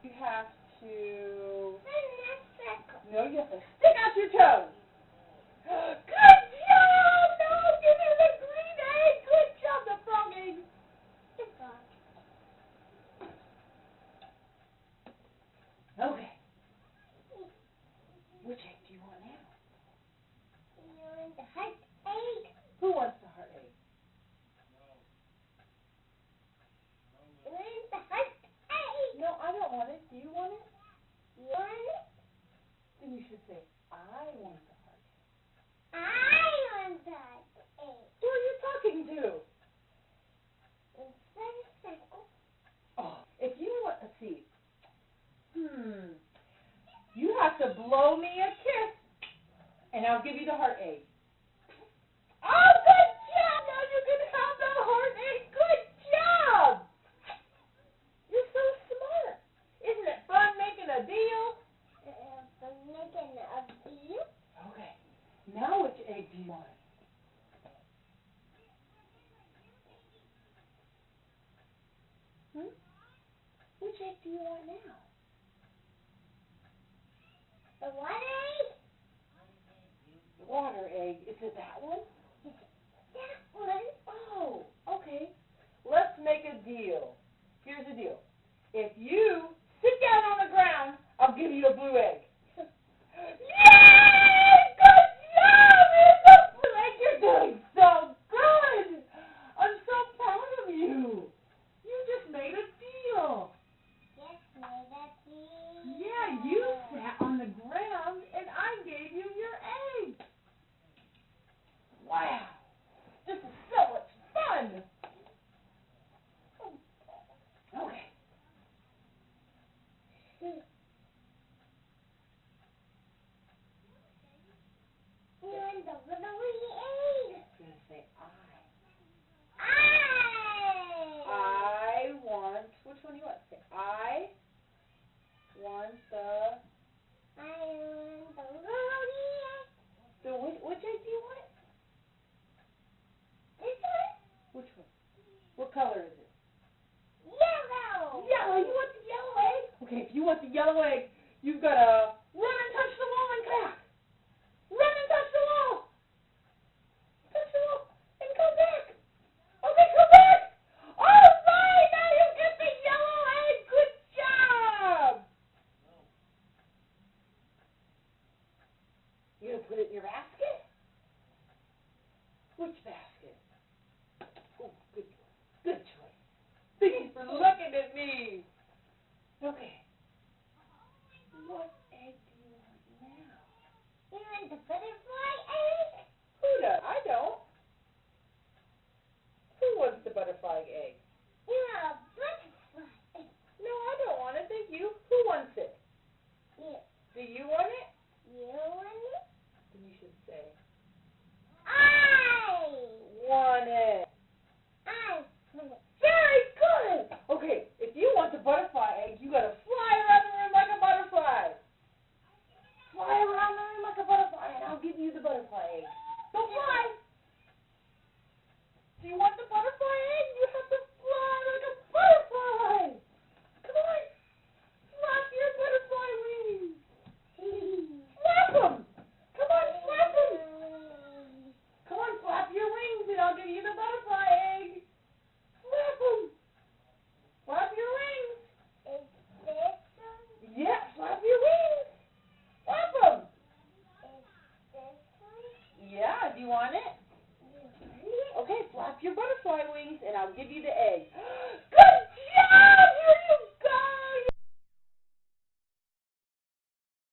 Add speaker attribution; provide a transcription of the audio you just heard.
Speaker 1: You have to... No, you have to stick out your toes. Good job! No, give me the green egg. Good job, the frog egg. Okay. Which egg do you want now?
Speaker 2: The heart egg.
Speaker 1: Who wants the heart egg?
Speaker 2: The heart egg.
Speaker 1: No, I don't want it. Do you want it?
Speaker 2: You want it?
Speaker 1: Then you should say, I want the heart egg.
Speaker 2: I want the heart egg.
Speaker 1: Who are you talking to? Oh, if you want, let's see. You have to blow me a kiss, and I'll give you the heart egg. Oh, good job! Now you can have the heart egg. Good job! You're so smart. Isn't it fun making a deal?
Speaker 2: Making a deal?
Speaker 1: Okay. Now which egg do you want? Which egg do you want now?
Speaker 2: The what egg?
Speaker 1: The water egg. Is it that one?
Speaker 2: That one.
Speaker 1: Oh, okay. Let's make a deal. Here's the deal. If you sit down on the ground, I'll give you the blue egg. Yay! Good job! Here's the blue egg. You're doing so good. I'm so proud of you. You just made a deal.
Speaker 2: Yes, made a deal.
Speaker 1: Yeah, you sat on the ground and I gave you your egg. Wow. This is so much fun. Okay.
Speaker 2: You want the little egg?
Speaker 1: You're going to say
Speaker 2: I
Speaker 1: want, which one do you want? Say, I want the,
Speaker 2: little egg.
Speaker 1: which egg do you want?
Speaker 2: This one?
Speaker 1: Which one? What color is it?
Speaker 2: Yellow.
Speaker 1: Yellow. You want the yellow egg? Okay, if you want the yellow egg, you've got to run and touch the wall and crack. Run and touch the wall. Touch the wall and come back. Okay, come back. All right, now you get the yellow egg. Good job. You gonna put it in your basket? Which basket? Oh, good choice. Thanks for looking at me. Okay. What egg do you want now?
Speaker 2: You want the butterfly egg?
Speaker 1: Who does? I don't. Who wants the butterfly egg?
Speaker 2: You want a butterfly egg?
Speaker 1: No, I don't want it. Thank you. Who wants it?
Speaker 2: You.
Speaker 1: Do you want it?
Speaker 2: You want it?
Speaker 1: Then you should say,
Speaker 2: I
Speaker 1: want it.
Speaker 2: I want it.
Speaker 1: Very good. Okay, if you want the butterfly egg, you gotta fly around the room like a butterfly. Fly around the room like a butterfly, and I'll give you the butterfly egg. So fly. Do you want the butterfly egg? You have to fly like a butterfly. Come on. Flap your butterfly wings. Flap them. Come on, flap them. Come on, flap your wings, and I'll give you the butterfly egg. Flap them. Flap your wings.
Speaker 2: Is this one?
Speaker 1: Yeah, flap your wings. Flap them.
Speaker 2: Is this one?
Speaker 1: Yeah, do you want it? Okay, flap your butterfly wings, and I'll give you the egg.